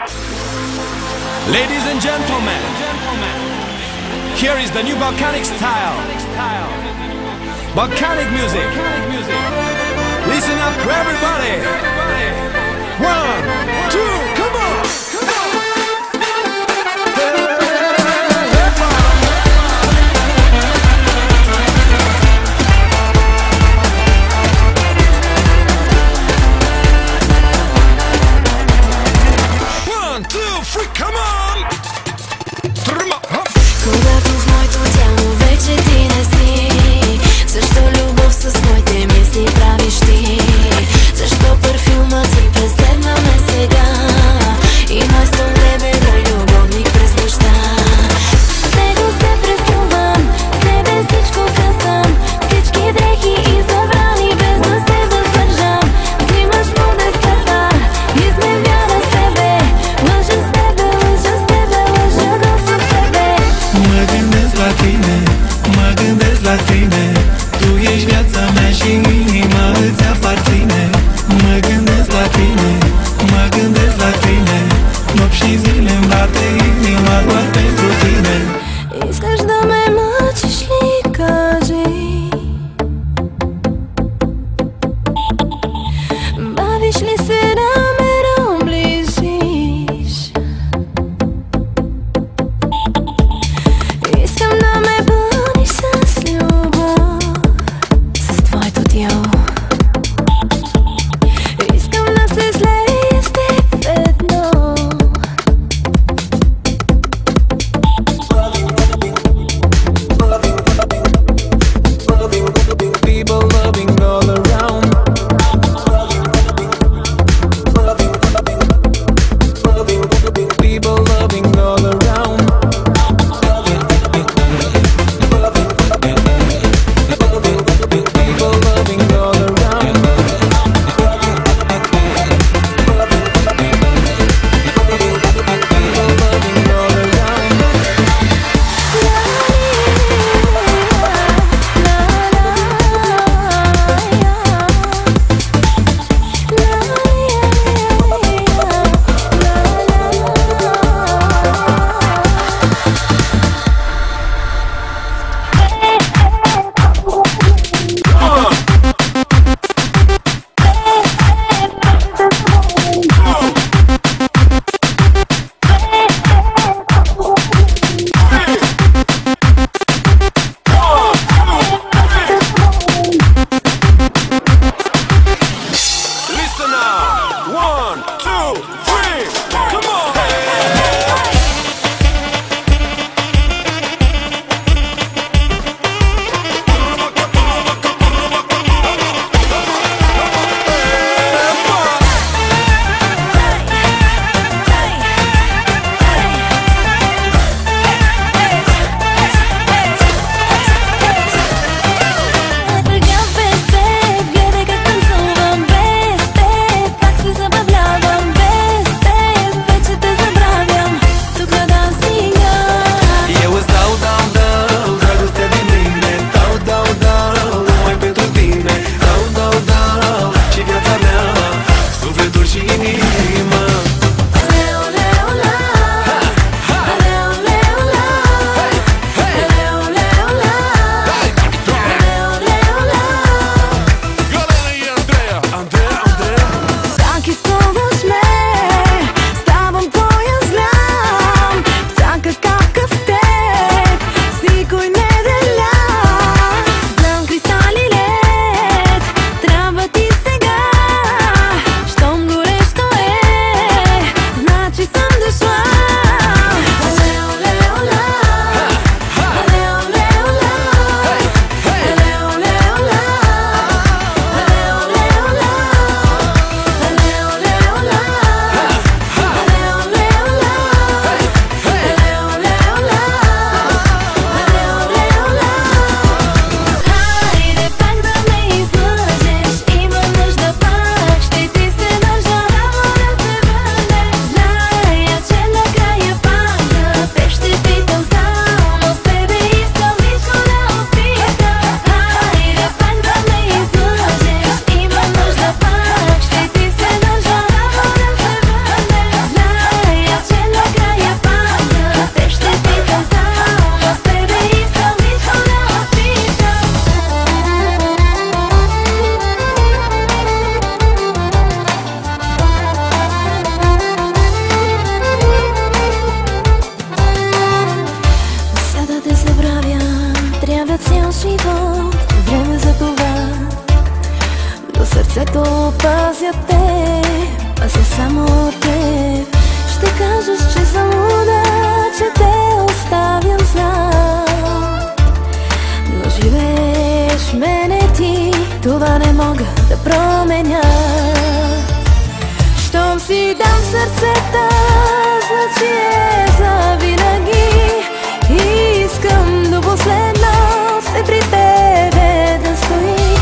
Ladies and gentlemen, here is the new Balkanic style. Balkanic music. Listen up, everybody. 1, 2, come on! Когато в моето тяло вече ти не си, защо любов с моите мисли правиш ти? Защо парфюмът ти през 7 месеца да променя. Щом си дам сърцета, значи е завинаги. Искам до последно се при тебе да стои.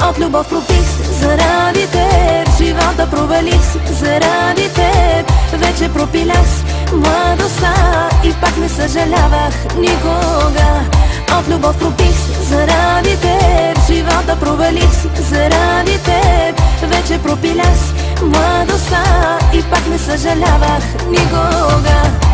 От любов пропих се заради теб, живота провалих се заради теб. Вече пропилях си младостта и пак не съжалявах никога. От любов пропих се заради теб, живота провалих се заради теб. Вече пропилях си младостта и пак не съжалявах никога.